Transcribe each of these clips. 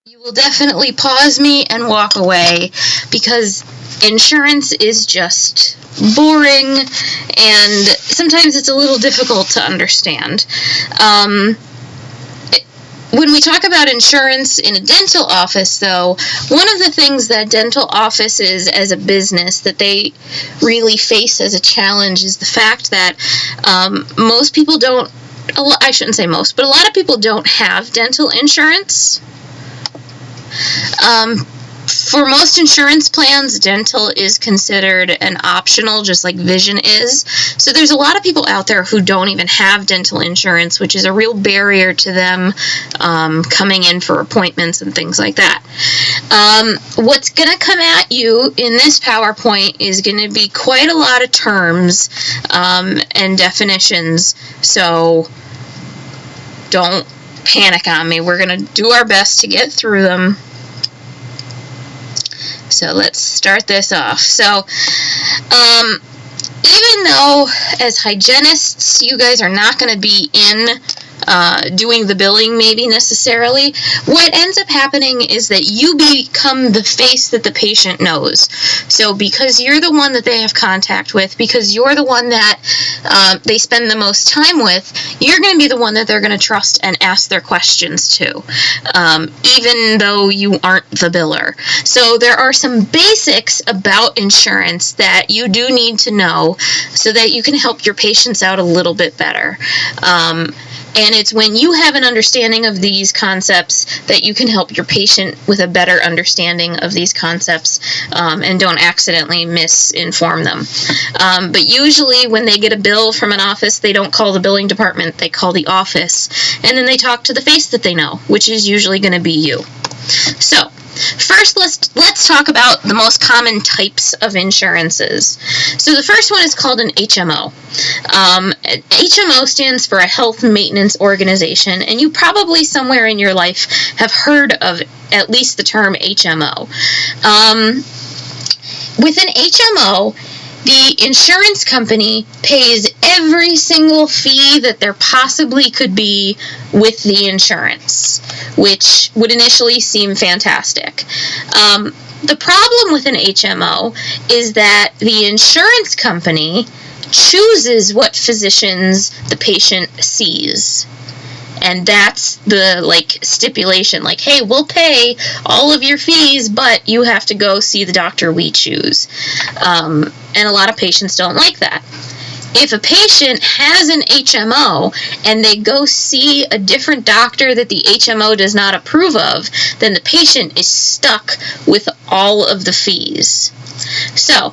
you will definitely pause me and walk away, because insurance is just boring and sometimes it's a little difficult to understand. When we talk about insurance in a dental office, though, one of the things that dental offices as a business that they really face as a challenge is the fact that most people don't, I shouldn't say most, but a lot of people don't have dental insurance. For most insurance plans, dental is considered an optional, just like vision is. So there's a lot of people out there who don't even have dental insurance, which is a real barrier to them coming in for appointments and things like that. What's going to come at you in this PowerPoint is going to be quite a lot of terms and definitions, so don't panic on me. We're going to do our best to get through them. So let's start this off. So, even though as hygienists, you guys are not going to be in doing the billing maybe necessarily, what ends up happening is that you become the face that the patient knows. So because you're the one that they have contact with, because you're the one that they spend the most time with, you're going to be the one that they're going to trust and ask their questions to, even though you aren't the biller. So there are some basics about insurance that you do need to know so that you can help your patients out a little bit better. And it's when you have an understanding of these concepts that you can help your patient with a better understanding of these concepts and don't accidentally misinform them. But usually when they get a bill from an office, they don't call the billing department, they call the office, and then they talk to the face that they know, which is usually going to be you. So, first, let's talk about the most common types of insurances. So the first one is called an HMO. HMO stands for a health maintenance organization, and you probably somewhere in your life have heard of at least the term HMO. With an HMO, the insurance company pays every single fee that there possibly could be with the insurance, which would initially seem fantastic. The problem with an HMO is that the insurance company chooses what physicians the patient sees. And that's the stipulation, hey, we'll pay all of your fees, but you have to go see the doctor we choose. And a lot of patients don't like that. If a patient has an HMO and they go see a different doctor that the HMO does not approve of, then the patient is stuck with all of the fees. So,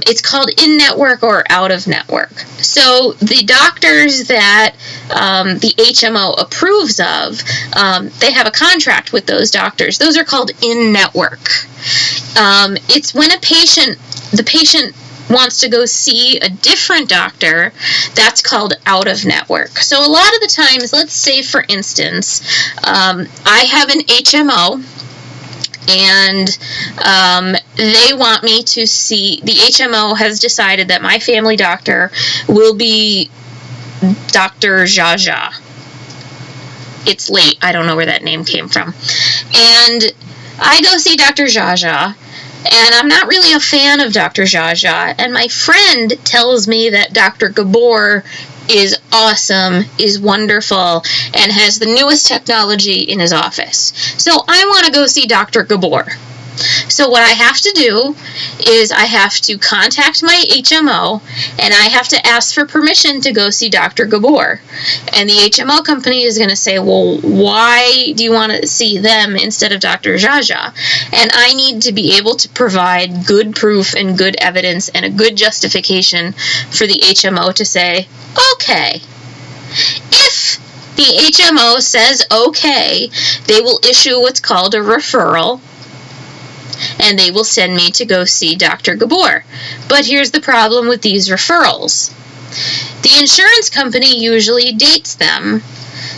it's called in-network or out-of-network. So, the doctors that the HMO approves of, they have a contract with those doctors. Those are called in-network. It's when the patient wants to go see a different doctor, that's called out-of-network. So, a lot of the times, let's say, for instance, I have an HMO, and they want me to see, the HMO has decided that my family doctor will be Dr. Jaja. It's late, I don't know where that name came from. And I go see Dr. Jaja, and I'm not really a fan of Dr. Jaja, and my friend tells me that Dr. Gabor is awesome, is wonderful, and has the newest technology in his office. So I want to go see Dr. Gabor. So what I have to do is I have to contact my HMO, and I have to ask for permission to go see Dr. Gabor. And the HMO company is going to say, well, why do you want to see them instead of Dr. Jaja? And I need to be able to provide good proof and good evidence and a good justification for the HMO to say, okay. If the HMO says okay, they will issue what's called a referral, and they will send me to go see Dr. Gabor. But here's the problem with these referrals. The insurance company usually dates them.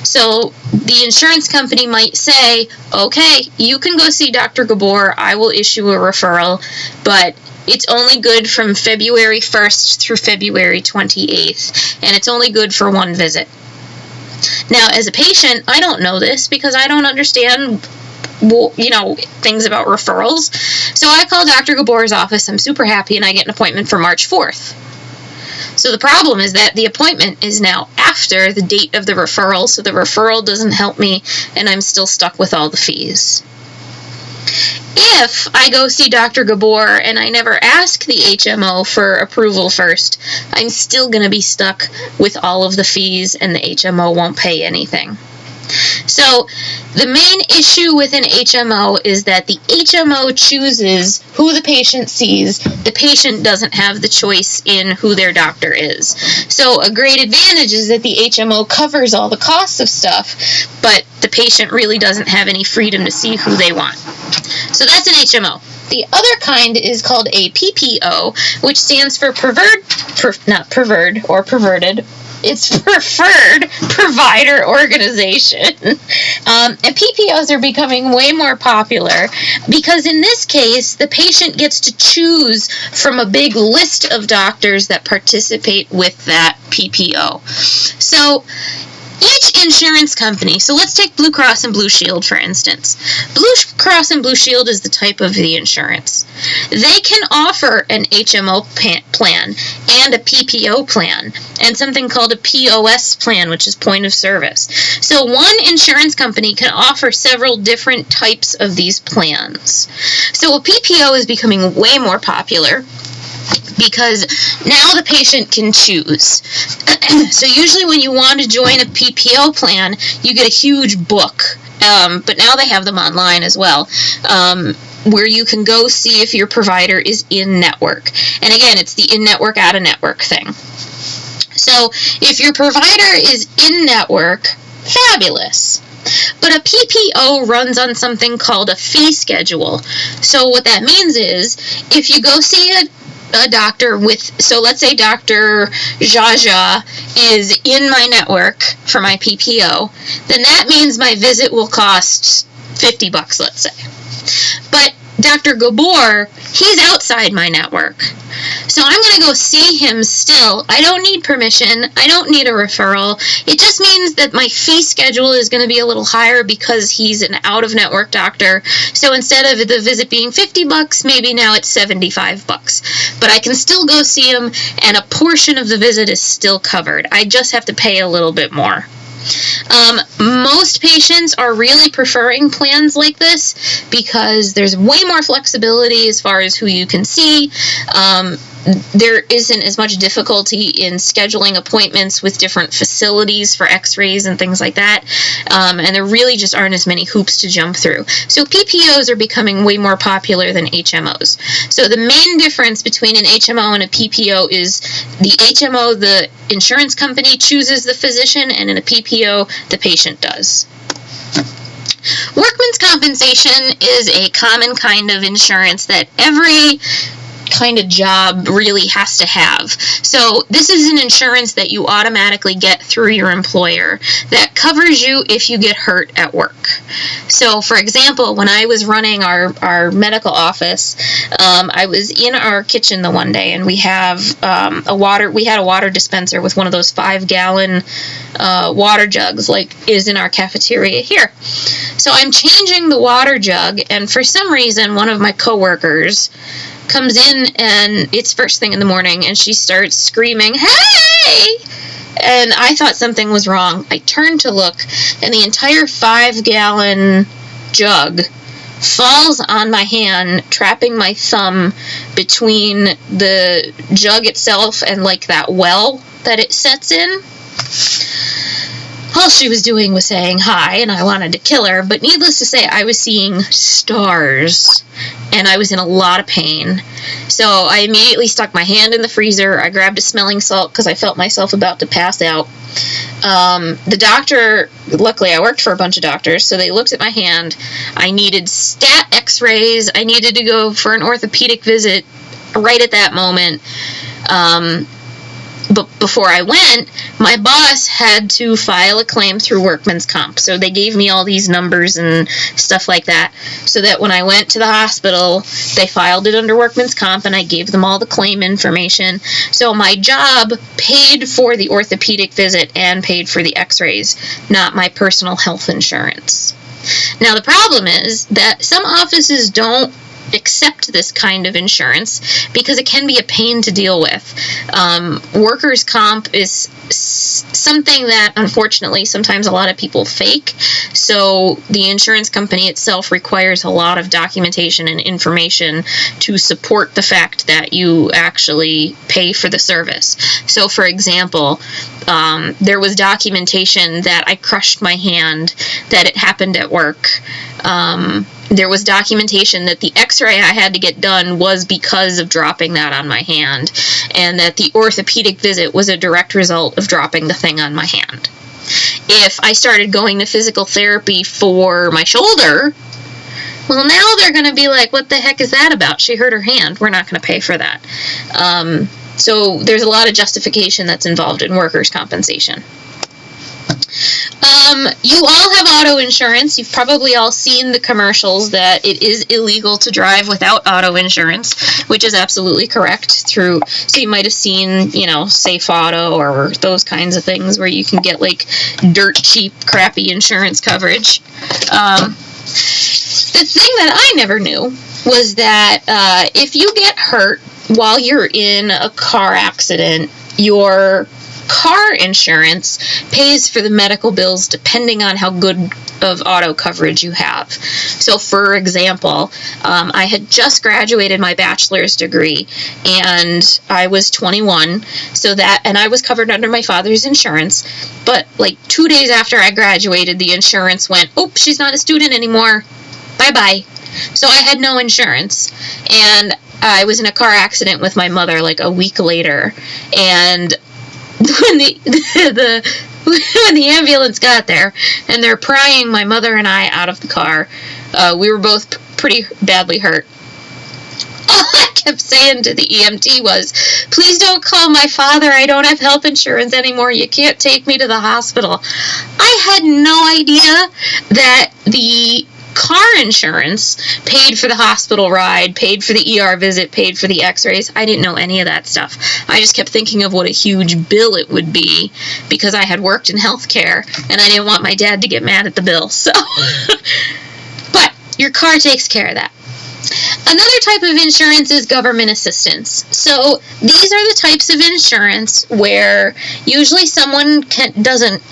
So the insurance company might say, okay, you can go see Dr. Gabor, I will issue a referral, but it's only good from February 1st through February 28th, and it's only good for one visit. Now, as a patient, I don't know this because I don't understand things about referrals. So I call Dr. Gabor's office. I'm super happy, and I get an appointment for March 4th. So the problem is that the appointment is now after the date of the referral, so the referral doesn't help me, and I'm still stuck with all the fees. If I go see Dr. Gabor and I never ask the HMO for approval first, I'm still going to be stuck with all of the fees, and the HMO won't pay anything. So the main issue with an HMO is that the HMO chooses who the patient sees. The patient doesn't have the choice in who their doctor is. So a great advantage is that the HMO covers all the costs of stuff, but the patient really doesn't have any freedom to see who they want. So that's an HMO. The other kind is called a PPO, which stands for perverted. It's Preferred Provider Organization. And PPOs are becoming way more popular because in this case, the patient gets to choose from a big list of doctors that participate with that PPO. So each insurance company, so let's take Blue Cross and Blue Shield for instance. Blue Cross and Blue Shield is the type of the insurance. They can offer an HMO plan and a PPO plan and something called a POS plan, which is point of service. So one insurance company can offer several different types of these plans. So a PPO is becoming way more popular because now the patient can choose. So usually when you want to join a PPO plan, you get a huge book, but now they have them online as well, where you can go see if your provider is in-network. And again, it's the in-network, out-of-network thing. So if your provider is in-network, fabulous. But a PPO runs on something called a fee schedule. So what that means is, if you go see a doctor so let's say Dr. Jaja is in my network for my PPO, then that means my visit will cost $50, let's say. But Dr. Gabor, he's outside my network. So I'm going to go see him still. I don't need permission. I don't need a referral. It just means that my fee schedule is going to be a little higher because he's an out-of-network doctor. So instead of the visit being $50, maybe now it's $75. But I can still go see him, and a portion of the visit is still covered. I just have to pay a little bit more. Most patients are really preferring plans like this because there's way more flexibility as far as who you can see. There isn't as much difficulty in scheduling appointments with different facilities for x-rays and things like that. And there really just aren't as many hoops to jump through. So PPOs are becoming way more popular than HMOs. So the main difference between an HMO and a PPO is the HMO, the insurance company chooses the physician, and in a PPO, the patient does. Workman's compensation is a common kind of insurance that every kind of job really has to have. So this is an insurance that you automatically get through your employer that covers you if you get hurt at work. So for example, when I was running our medical office, I was in our kitchen the one day, and we had a water dispenser with one of those 5-gallon water jugs like is in our cafeteria here. So I'm changing the water jug, and for some reason one of my coworkers comes in, and it's first thing in the morning, and she starts screaming, "Hey!" And I thought something was wrong. I turned to look, and the entire 5-gallon jug falls on my hand, trapping my thumb between the jug itself and like that well that it sets in. All she was doing was saying hi, and I wanted to kill her, but needless to say, I was seeing stars, and I was in a lot of pain. So I immediately stuck my hand in the freezer. I grabbed a smelling salt because I felt myself about to pass out. The doctor, luckily I worked for a bunch of doctors, so they looked at my hand. I needed stat x-rays. I needed to go for an orthopedic visit right at that moment. But before I went, my boss had to file a claim through Workman's Comp. So they gave me all these numbers and stuff like that, so that when I went to the hospital, they filed it under Workman's Comp, and I gave them all the claim information. So my job paid for the orthopedic visit and paid for the x-rays, not my personal health insurance. Now, the problem is that some offices don't accept this kind of insurance because it can be a pain to deal with. Workers' comp is something that, unfortunately, sometimes a lot of people fake. So the insurance company itself requires a lot of documentation and information to support the fact that you actually pay for the service. So, for example, there was documentation that I crushed my hand, that it happened at work. There was documentation that the x-ray I had to get done was because of dropping that on my hand, and that the orthopedic visit was a direct result of dropping the thing on my hand. If I started going to physical therapy for my shoulder, well, now they're going to be like, what the heck is that about? She hurt her hand. We're not going to pay for that. So there's a lot of justification that's involved in workers' compensation. You all have auto insurance. You've probably all seen the commercials that it is illegal to drive without auto insurance, which is absolutely correct. So you might have seen, Safe Auto or those kinds of things where you can get like dirt cheap, crappy insurance coverage. The thing that I never knew was that if you get hurt while you're in a car accident, your car insurance pays for the medical bills depending on how good of auto coverage you have. So, for example, I had just graduated my bachelor's degree, and I was 21, and I was covered under my father's insurance, but like 2 days after I graduated, the insurance went, oh, she's not a student anymore, bye-bye. So I had no insurance, and I was in a car accident with my mother like a week later, and when the ambulance got there and they're prying my mother and I out of the car, we were both pretty badly hurt. All I kept saying to the EMT was, please don't call my father. I don't have health insurance anymore. You can't take me to the hospital. I had no idea that the car insurance paid for the hospital ride, paid for the ER visit, paid for the x-rays. I didn't know any of that stuff. I just kept thinking of what a huge bill it would be because I had worked in healthcare and I didn't want my dad to get mad at the bill. So, but your car takes care of that. Another type of insurance is government assistance. So these are the types of insurance where usually someone doesn't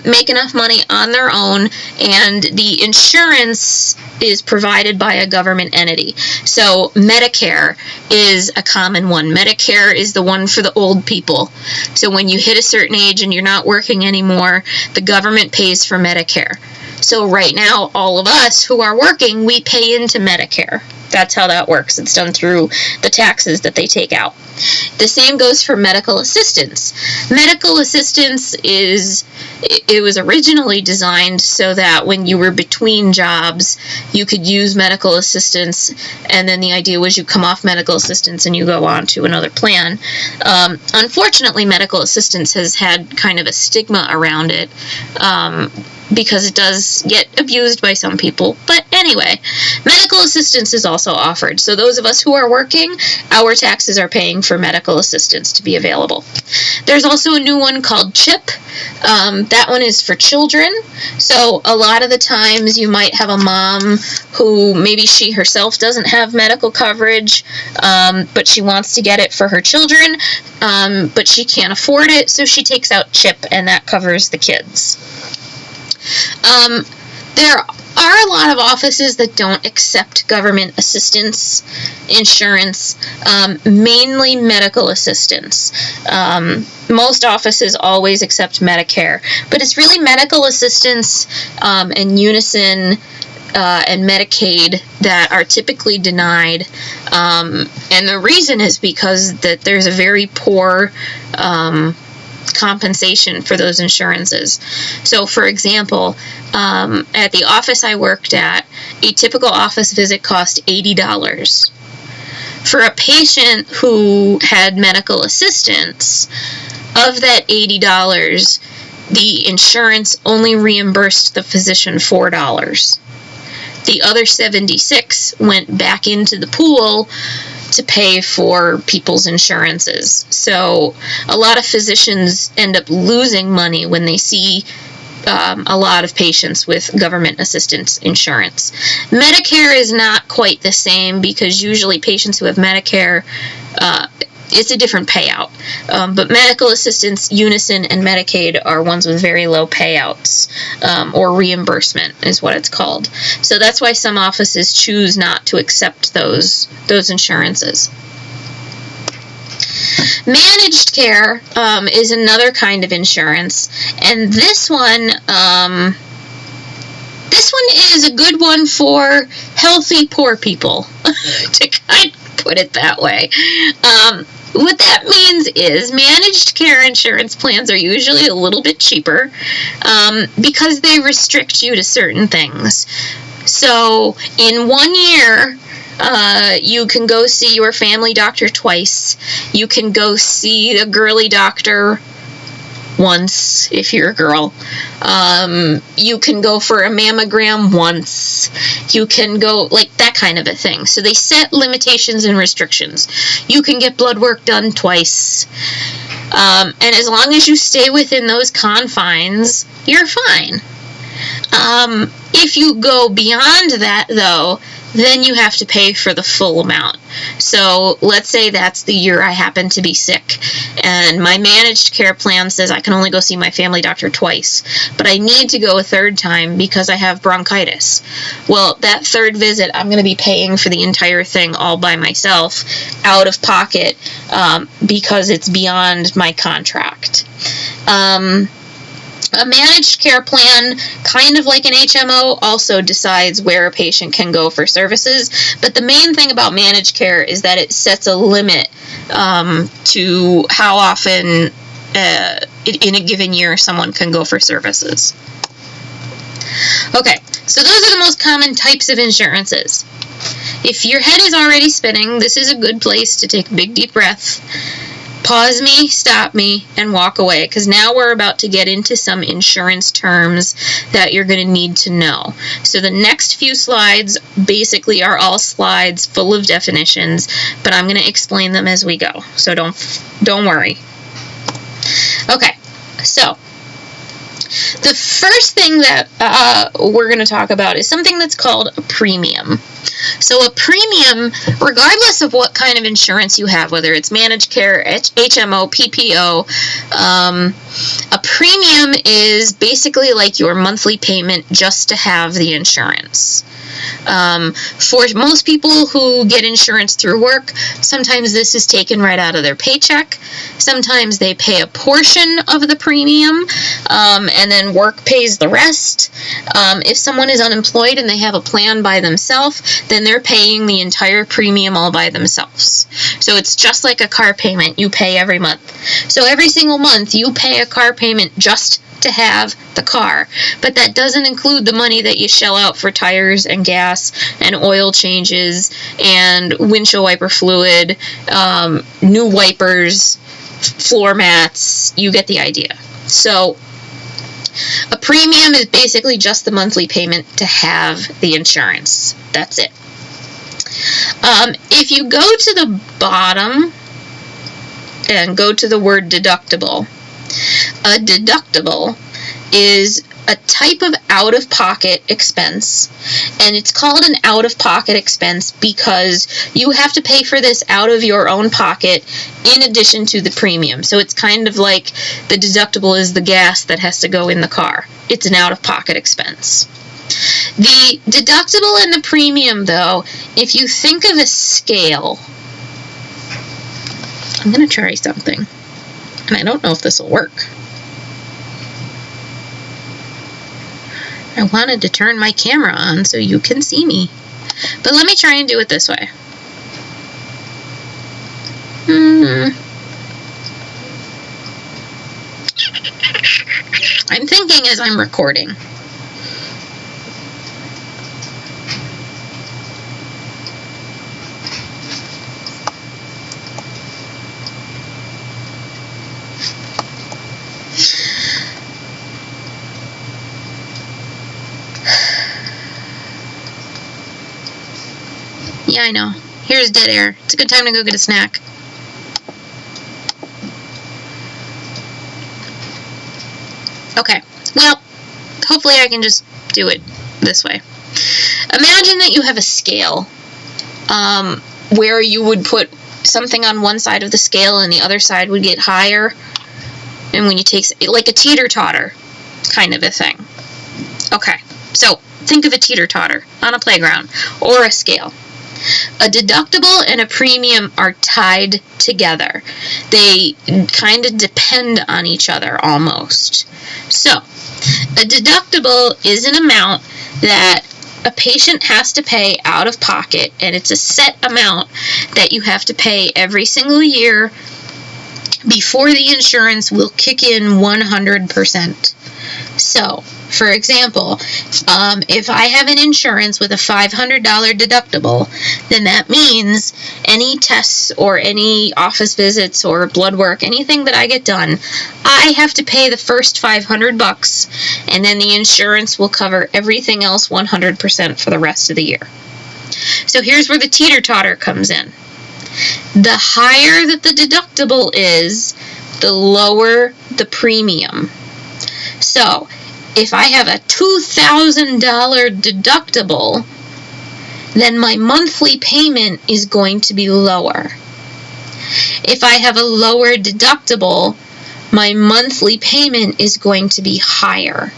make enough money on their own, and the insurance is provided by a government entity. So Medicare is a common one. Medicare is the one for the old people. So when you hit a certain age and you're not working anymore, the government pays for Medicare. So right now, all of us who are working, we pay into Medicare. That's how that works. It's done through the taxes that they take out. The same goes for medical assistance. Medical assistance it was originally designed so that when you were between jobs, you could use medical assistance, and then the idea was you come off medical assistance and you go on to another plan. Unfortunately, medical assistance has had kind of a stigma around it, because it does get abused by some people. But anyway, medical assistance is also offered. So those of us who are working, our taxes are paying for medical assistance to be available. There's also a new one called CHIP. That one is for children. So a lot of the times you might have a mom who maybe she herself doesn't have medical coverage, but she wants to get it for her children, but she can't afford it, so she takes out CHIP, and that covers the kids. There are a lot of offices that don't accept government assistance insurance, mainly medical assistance. Most offices always accept Medicare, but it's really medical assistance and Unison and Medicaid that are typically denied, and the reason is because that there's a very poor compensation for those insurances. So, for example, at the office I worked at, a typical office visit cost $80. For a patient who had medical assistance, of that $80, the insurance only reimbursed the physician $4. The other $76 went back into the pool to pay for people's insurances. So a lot of physicians end up losing money when they see a lot of patients with government assistance insurance. Medicare is not quite the same because usually patients who have Medicare, it's a different payout. But medical assistance, Unison, and Medicaid are ones with very low payouts, or reimbursement is what it's called. So that's why some offices choose not to accept those insurances. Managed care is another kind of insurance, and this one is a good one for healthy poor people, to kind of put it that way. What that means is managed care insurance plans are usually a little bit cheaper because they restrict you to certain things. So in 1 year, you can go see your family doctor twice. You can go see a girly doctor once if you're a girl. You can go for a mammogram once. You can go, like, that kind of a thing. So they set limitations and restrictions. You can get blood work done twice. And as long as you stay within those confines, you're fine. If you go beyond that, though, then you have to pay for the full amount. So let's say that's the year I happen to be sick, and my managed care plan says I can only go see my family doctor twice, but I need to go a third time because I have bronchitis. Well, that third visit, I'm going to be paying for the entire thing all by myself, out of pocket, because it's beyond my contract. A managed care plan, kind of like an HMO, also decides where a patient can go for services, but the main thing about managed care is that it sets a limit to how often in a given year someone can go for services. Okay, so those are the most common types of insurances. If your head is already spinning, this is a good place to take a big deep breath. Pause me, stop me, and walk away, because now we're about to get into some insurance terms that you're going to need to know. So the next few slides basically are all slides full of definitions, but I'm going to explain them as we go, so don't worry. Okay, so the first thing that we're going to talk about is something that's called a premium. So a premium, regardless of what kind of insurance you have, whether it's managed care, HMO, PPO, a premium is basically like your monthly payment just to have the insurance. For most people who get insurance through work, sometimes this is taken right out of their paycheck. Sometimes they pay a portion of the premium, and then work pays the rest. If someone is unemployed and they have a plan by themselves, then they're paying the entire premium all by themselves. So it's just like a car payment you pay every month. So every single month you pay a car payment just to have the car, but that doesn't include the money that you shell out for tires and gas and oil changes and windshield wiper fluid, new wipers, floor mats. You get the idea. So a premium is basically just the monthly payment to have the insurance. That's it. If you go to the bottom and go to the word deductible, a deductible is a type of out-of-pocket expense, and it's called an out-of-pocket expense because you have to pay for this out of your own pocket in addition to the premium. So it's kind of like the deductible is the gas that has to go in the car. It's an out-of-pocket expense. The deductible and the premium, though, if you think of a scale, I'm going to try something, and I don't know if this will work. I wanted to turn my camera on so you can see me. But let me try and do it this way. I'm thinking as I'm recording. Yeah, I know. Here's dead air. It's a good time to go get a snack. Okay, well, hopefully I can just do it this way. Imagine that you have a scale where you would put something on one side of the scale and the other side would get higher. And when you take, like a teeter-totter kind of a thing. Okay, so think of a teeter-totter on a playground or a scale. A deductible and a premium are tied together. They kind of depend on each other almost. So, a deductible is an amount that a patient has to pay out of pocket, and it's a set amount that you have to pay every single year before the insurance will kick in 100%. So, for example, if I have an insurance with a $500 deductible, then that means any tests or any office visits or blood work, anything that I get done, I have to pay the first $500, and then the insurance will cover everything else 100% for the rest of the year. So here's where the teeter-totter comes in. The higher that the deductible is, the lower the premium. So, if I have a $2,000 deductible, then my monthly payment is going to be lower. If I have a lower deductible, my monthly payment is going to be higher.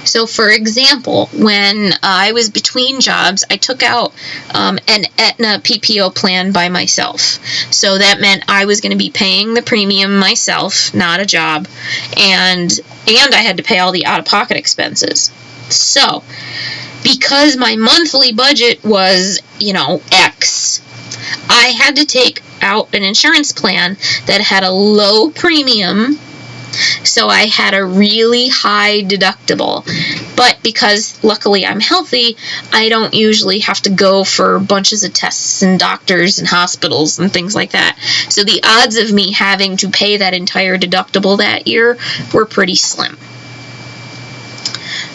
So, for example, when I was between jobs, I took out an Aetna PPO plan by myself. So that meant I was going to be paying the premium myself, not a job, and I had to pay all the out-of-pocket expenses. So, because my monthly budget was, X, I had to take out an insurance plan that had a low premium. So I had a really high deductible. But because luckily I'm healthy, I don't usually have to go for bunches of tests and doctors and hospitals and things like that. So the odds of me having to pay that entire deductible that year were pretty slim.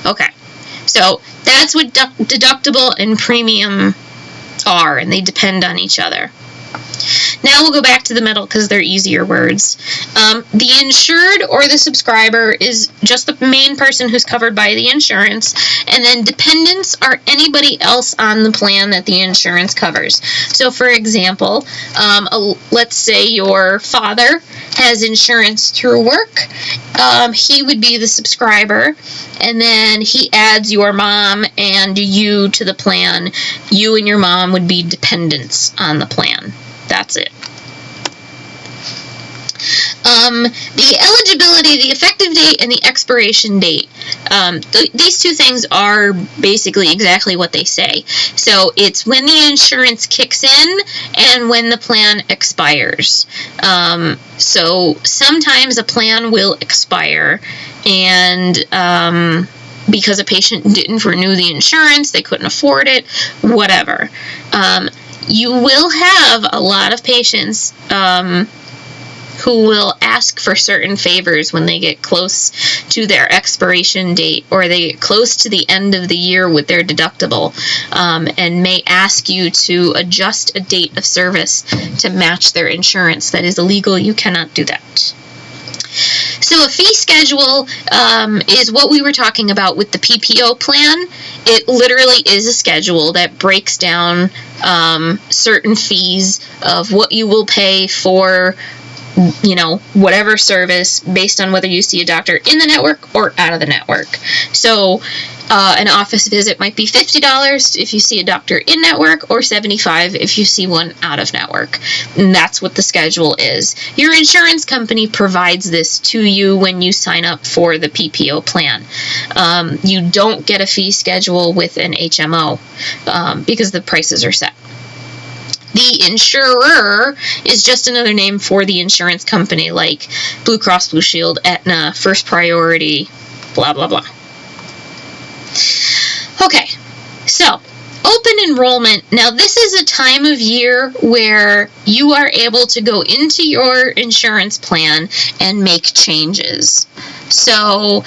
Okay, so that's what deductible and premium are, and they depend on each other. Now we'll go back to the middle because they're easier words. The insured or the subscriber is just the main person who's covered by the insurance, and then dependents are anybody else on the plan that the insurance covers. So, for example, let's say your father has insurance through work. He would be the subscriber, and then he adds your mom and you to the plan. You and your mom would be dependents on the plan. That's it. The eligibility, the effective date, and the expiration date. These two things are basically exactly what they say. So it's when the insurance kicks in and when the plan expires. So sometimes a plan will expire, and because a patient didn't renew the insurance, they couldn't afford it, whatever. You will have a lot of patients who will ask for certain favors when they get close to their expiration date, or they get close to the end of the year with their deductible, and may ask you to adjust a date of service to match their insurance. That is illegal. You cannot do that. So a fee schedule is what we were talking about with the PPO plan. It literally is a schedule that breaks down certain fees of what you will pay for, whatever service based on whether you see a doctor in the network or out of the network. So an office visit might be $50 if you see a doctor in network, or $75 if you see one out of network. And that's what the schedule is. Your insurance company provides this to you when you sign up for the PPO plan. You don't get a fee schedule with an HMO because the prices are set. The insurer is just another name for the insurance company, like Blue Cross Blue Shield, Aetna, First Priority, blah, blah, blah. Okay, so open enrollment. Now, this is a time of year where you are able to go into your insurance plan and make changes. So,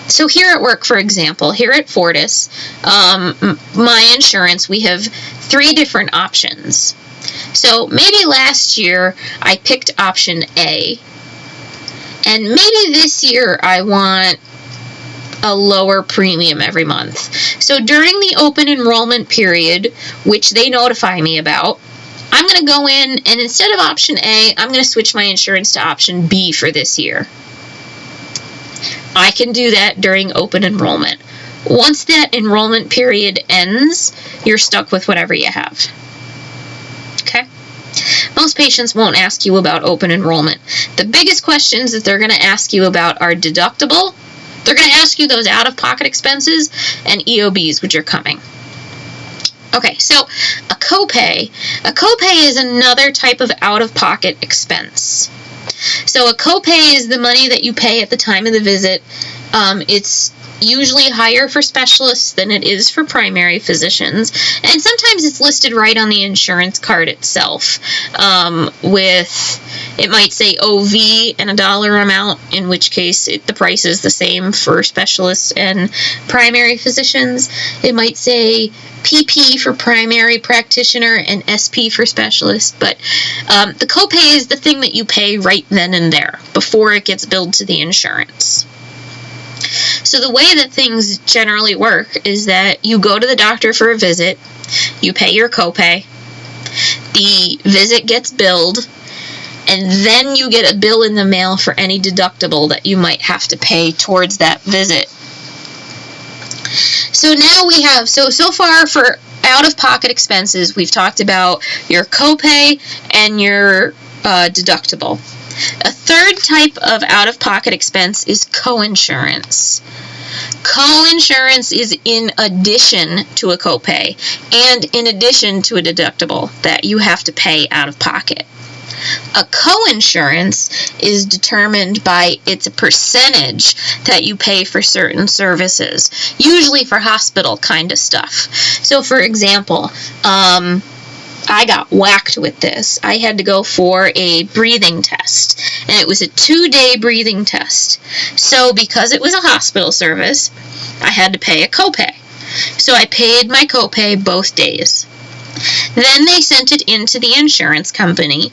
So here at work, for example, here at Fortis, my insurance, we have 3 different options. So maybe last year I picked option A, And maybe this year I want a lower premium every month. So during the open enrollment period, which they notify me about, I'm going to go in and instead of option A, I'm going to switch my insurance to option B for this year. I can do that during open enrollment. Once that enrollment period ends, you're stuck with whatever you have. Okay? Most patients won't ask you about open enrollment. The biggest questions that they're going to ask you about are deductible. They're going to ask you those out-of-pocket expenses and EOBs, which are coming. Okay, so a copay. A copay is another type of out-of-pocket expense. So a copay is the money that you pay at the time of the visit. It's usually higher for specialists than it is for primary physicians, and sometimes it's listed right on the insurance card itself, it might say OV and a dollar amount, in which case the price is the same for specialists and primary physicians. It might say PP for primary practitioner and SP for specialist, but the copay is the thing that you pay right then and there before it gets billed to the insurance. So the way that things generally work is that you go to the doctor for a visit, you pay your copay, the visit gets billed, and then you get a bill in the mail for any deductible that you might have to pay towards that visit. So now we have, so far for out-of-pocket expenses, we've talked about your copay and your deductible. A third type of out-of-pocket expense is coinsurance. Coinsurance is in addition to a copay and in addition to a deductible that you have to pay out of pocket. A coinsurance is determined by its percentage that you pay for certain services, usually for hospital kind of stuff. So for example, I got whacked with this. I had to go for a breathing test, and it was a 2-day breathing test. So because it was a hospital service, I had to pay a copay. So I paid my copay both days. Then they sent it into the insurance company,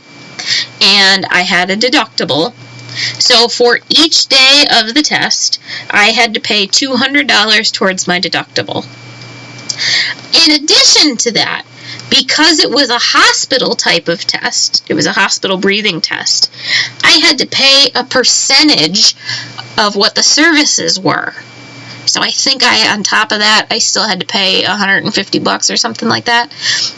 and I had a deductible. So for each day of the test, I had to pay $200 towards my deductible. In addition to that, because it was a hospital type of test, it was a hospital breathing test, I had to pay a percentage of what the services were. So I think on top of that, I still had to pay $150 or something like that.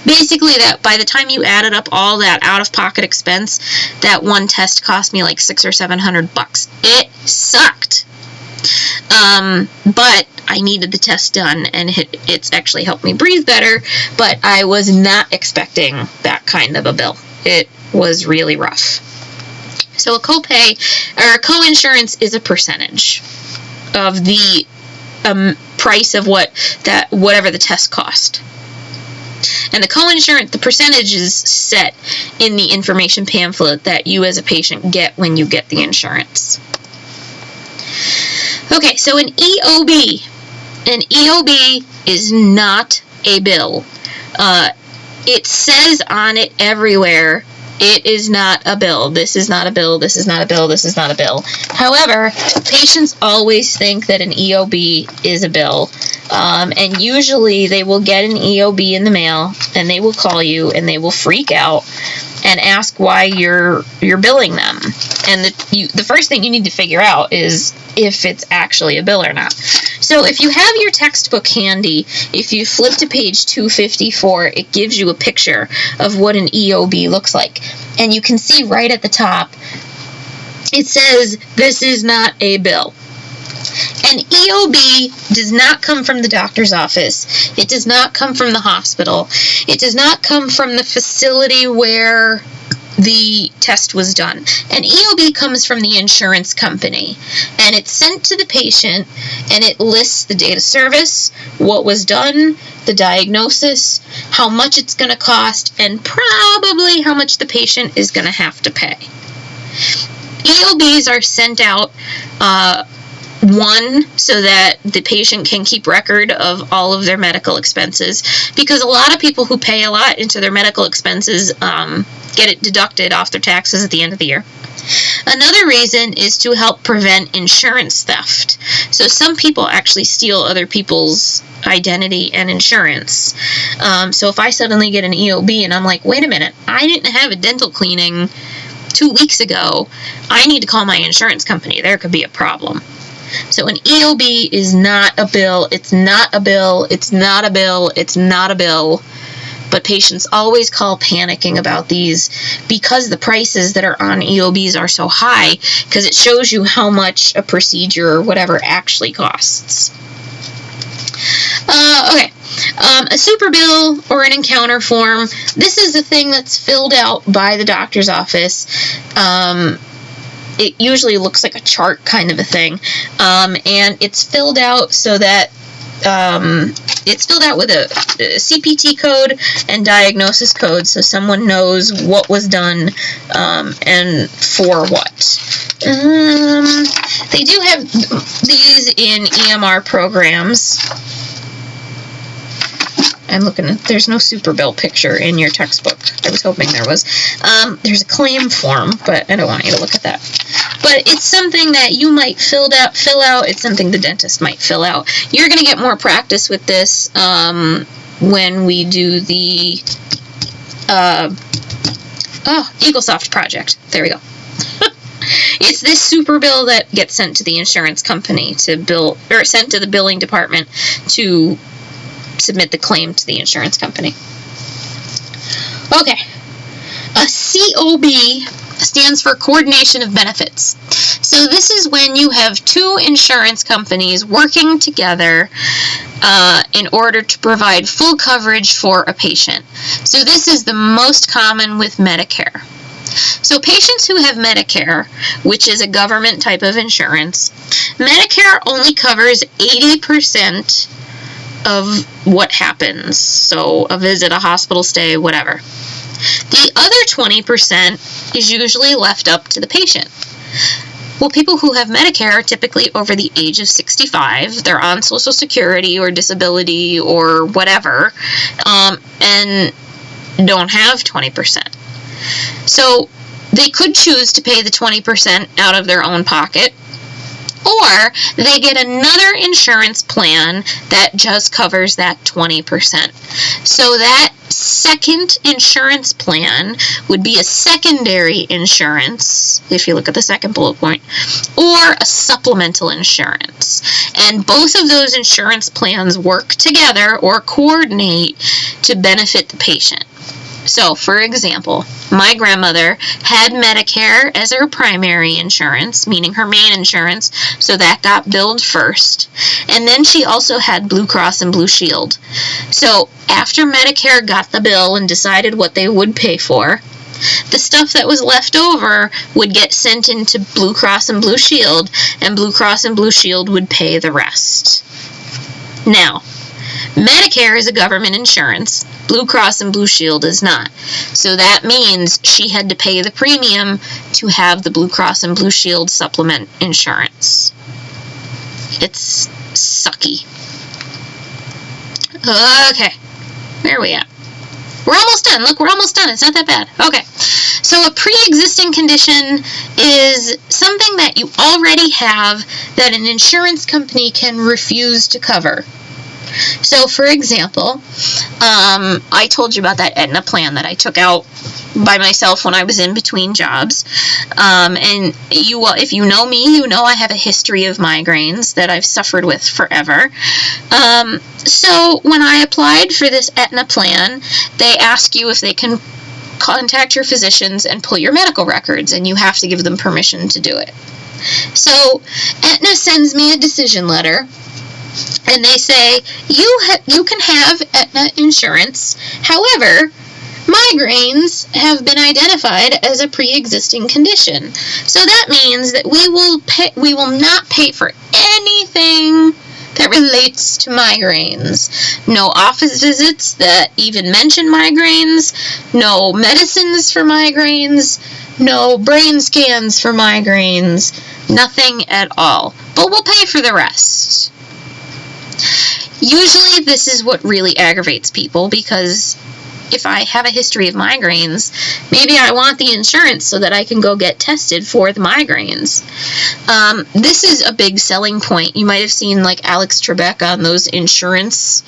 Basically, that by the time you added up all that out-of-pocket expense, that one test cost me like $600 or $700. It sucked. But I needed the test done, and it's actually helped me breathe better, but I was not expecting that kind of a bill. It was really rough. So a copay, or a coinsurance, is a percentage of the price of whatever the test cost. And the coinsurance, the percentage is set in the information pamphlet that you as a patient get when you get the insurance. Okay, so an EOB. An EOB is not a bill. It says on it everywhere, it is not a bill. This is not a bill. This is not a bill. This is not a bill. However, patients always think that an EOB is a bill. And usually they will get an EOB in the mail, and they will call you, and they will freak out and ask why you're billing them. And the first thing you need to figure out is if it's actually a bill or not. So if you have your textbook handy, if you flip to page 254, it gives you a picture of what an EOB looks like. And you can see right at the top, it says, "This is not a bill." An EOB does not come from the doctor's office. It does not come from the hospital. It does not come from the facility where the test was done. An EOB comes from the insurance company, and it's sent to the patient, and it lists the date of service, what was done, the diagnosis, how much it's going to cost, and probably how much the patient is going to have to pay. EOBs are sent out so that the patient can keep record of all of their medical expenses, because a lot of people who pay a lot into their medical expenses get it deducted off their taxes at the end of the year. Another reason is to help prevent insurance theft. So some people actually steal other people's identity and insurance. So if I suddenly get an EOB and I'm like, wait a minute, I didn't have a dental cleaning 2 weeks ago, I need to call my insurance company. There could be a problem. So an EOB is not a bill. It's not a bill. It's not a bill. It's not a bill. But patients always call panicking about these because the prices that are on EOBs are so high, because it shows you how much a procedure or whatever actually costs. Okay. A super bill or an encounter form. This is the thing that's filled out by the doctor's office. It usually looks like a chart kind of a thing. And it's filled out so that it's filled out with a CPT code and diagnosis code, so someone knows what was done and for what. They do have these in EMR programs. I'm looking at, there's no super bill picture in your textbook. I was hoping there was. There's a claim form, but I don't want you to look at that. But it's something that you might fill out. It's something the dentist might fill out. You're going to get more practice with this when we do the EagleSoft project. There we go. It's this super bill that gets sent to the insurance company to bill, or sent to the billing department to submit the claim to the insurance company. Okay. A COB stands for Coordination of Benefits. So this is when you have two insurance companies working together in order to provide full coverage for a patient. So this is the most common with Medicare. So patients who have Medicare, which is a government type of insurance, Medicare only covers 80% of what happens. So a visit, a hospital stay, whatever. The other 20% is usually left up to the patient. Well, people who have Medicare are typically over the age of 65. They're on Social Security or disability or whatever, and don't have 20%. So they could choose to pay the 20% out of their own pocket, or they get another insurance plan that just covers that 20%. So that second insurance plan would be a secondary insurance, if you look at the second bullet point, or a supplemental insurance. And both of those insurance plans work together or coordinate to benefit the patient. So, for example, my grandmother had Medicare as her primary insurance, meaning her main insurance, so that got billed first. And then she also had Blue Cross and Blue Shield. So, after Medicare got the bill and decided what they would pay for, the stuff that was left over would get sent into Blue Cross and Blue Shield, and Blue Cross and Blue Shield would pay the rest. Now, Medicare is a government insurance. Blue Cross and Blue Shield is not. So that means she had to pay the premium to have the Blue Cross and Blue Shield supplement insurance. It's sucky. Okay, where are we at? We're almost done. Look, we're almost done. It's not that bad. Okay. So a pre-existing condition is something that you already have that an insurance company can refuse to cover. So, for example, I told you about that Aetna plan that I took out by myself when I was in between jobs. And if you know me, you know I have a history of migraines that I've suffered with forever. So when I applied for this Aetna plan, they ask you if they can contact your physicians and pull your medical records, and you have to give them permission to do it. So Aetna sends me a decision letter, and they say, you can have Aetna insurance. However, migraines have been identified as a pre-existing condition. So that means that we will not pay for anything that relates to migraines. No office visits that even mention migraines, no medicines for migraines, no brain scans for migraines, nothing at all. But we'll pay for the rest. Usually this is what really aggravates people, because if I have a history of migraines, maybe I want the insurance so that I can go get tested for the migraines. This is a big selling point. You might have seen like Alex Trebek on those insurance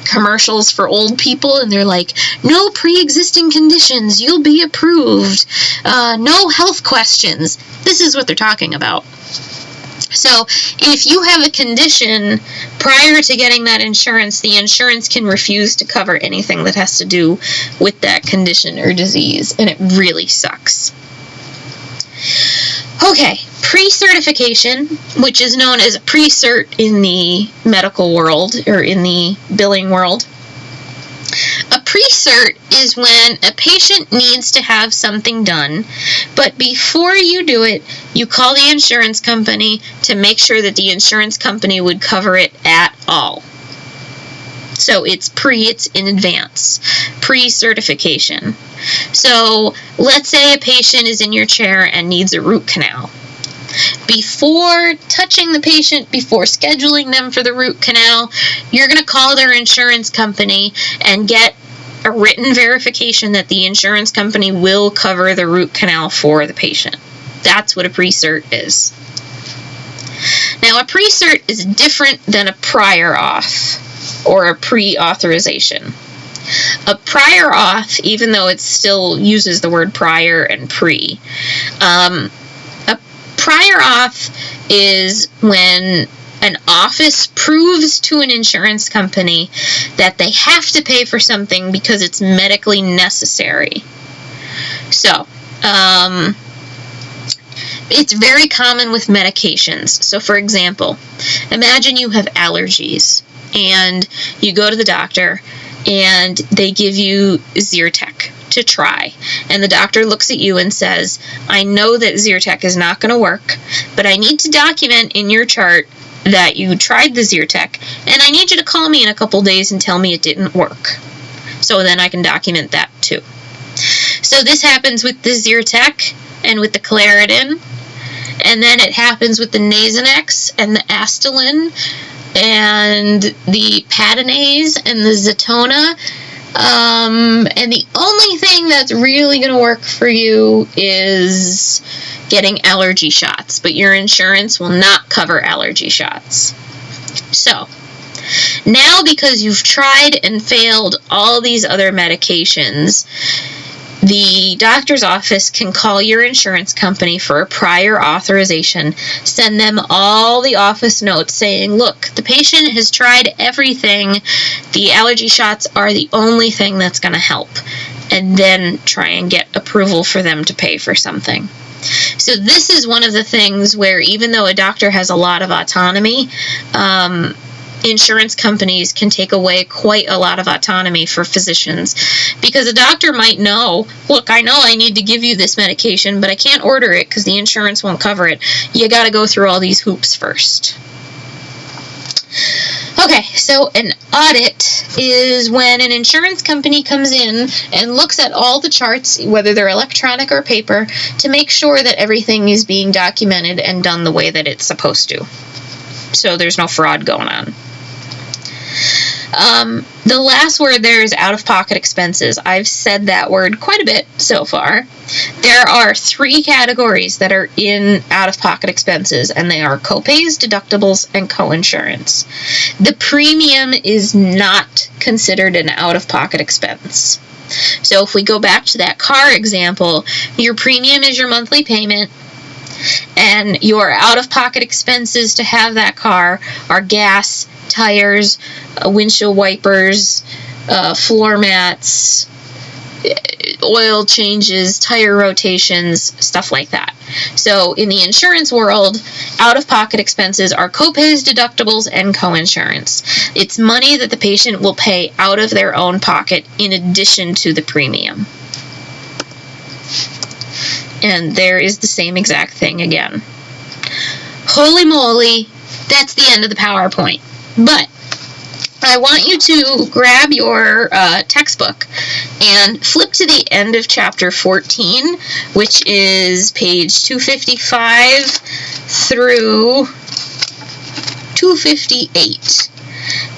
commercials for old people, and they're like, no pre-existing conditions, you'll be approved, no health questions. This is what they're talking about. So if you have a condition prior to getting that insurance, the insurance can refuse to cover anything that has to do with that condition or disease, and it really sucks. Okay, pre-certification, which is known as a pre-cert in the medical world or in the billing world. A pre-cert is when a patient needs to have something done, but before you do it, you call the insurance company to make sure that the insurance company would cover it at all. So it's in advance, pre-certification. So let's say a patient is in your chair and needs a root canal. Before touching the patient, before scheduling them for the root canal, you're going to call their insurance company and get a written verification that the insurance company will cover the root canal for the patient. That's what a pre-cert is. Now, a pre-cert is different than a prior auth or a pre-authorization. A prior auth, even though it still uses the word prior and pre, prior auth is when an office proves to an insurance company that they have to pay for something because it's medically necessary. So, it's very common with medications. So, for example, imagine you have allergies and you go to the doctor and they give you Zyrtec to try. And the doctor looks at you and says, I know that Zyrtec is not going to work, but I need to document in your chart that you tried the Zyrtec, and I need you to call me in a couple days and tell me it didn't work. So then I can document that too. So this happens with the Zyrtec and with the Claritin, and then it happens with the Nasonex and the Astelin and the Patanase and the Zetona. And the only thing that's really going to work for you is getting allergy shots, but your insurance will not cover allergy shots. So, now because you've tried and failed all these other medications, the doctor's office can call your insurance company for a prior authorization, send them all the office notes saying, look, the patient has tried everything, the allergy shots are the only thing that's going to help, and then try and get approval for them to pay for something. So this is one of the things where even though a doctor has a lot of autonomy, insurance companies can take away quite a lot of autonomy for physicians, because a doctor might know, look, I know I need to give you this medication, but I can't order it because the insurance won't cover it. You got to go through all these hoops first. Okay, so an audit is when an insurance company comes in and looks at all the charts, whether they're electronic or paper, to make sure that everything is being documented and done the way that it's supposed to. So there's no fraud going on. The last word there is out-of-pocket expenses. I've said that word quite a bit so far. There are 3 categories that are in out-of-pocket expenses, and they are copays, deductibles, and coinsurance. The premium is not considered an out-of-pocket expense. So if we go back to that car example, your premium is your monthly payment, and your out-of-pocket expenses to have that car are gas, tires, windshield wipers, floor mats, oil changes, tire rotations, stuff like that. So in the insurance world, out-of-pocket expenses are copays, deductibles, and coinsurance. It's money that the patient will pay out of their own pocket in addition to the premium. And there is the same exact thing again. Holy moly, that's the end of the PowerPoint. But I want you to grab your textbook and flip to the end of chapter 14, which is page 255 through 258.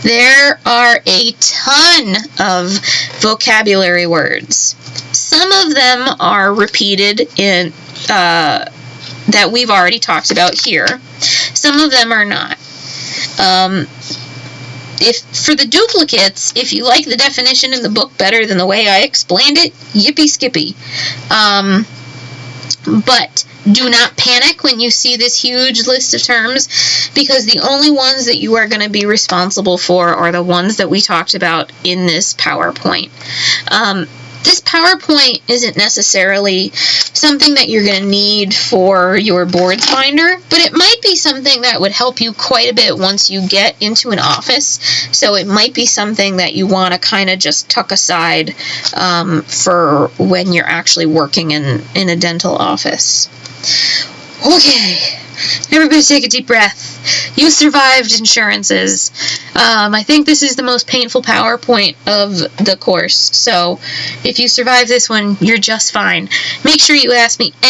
there are a ton of vocabulary words. Some of them are repeated in that we've already talked about here. Some of them are not. If for the duplicates, if you like the definition in the book better than the way I explained it, yippee skippy. But do not panic when you see this huge list of terms, because the only ones that you are going to be responsible for are the ones that we talked about in this PowerPoint. This PowerPoint isn't necessarily something that you're going to need for your boards binder, but it might be something that would help you quite a bit once you get into an office. So it might be something that you want to kind of just tuck aside for when you're actually working in a dental office. Okay, everybody take a deep breath. You survived insurances. I think this is the most painful PowerPoint of the course, so if you survive this one, you're just fine. Make sure you ask me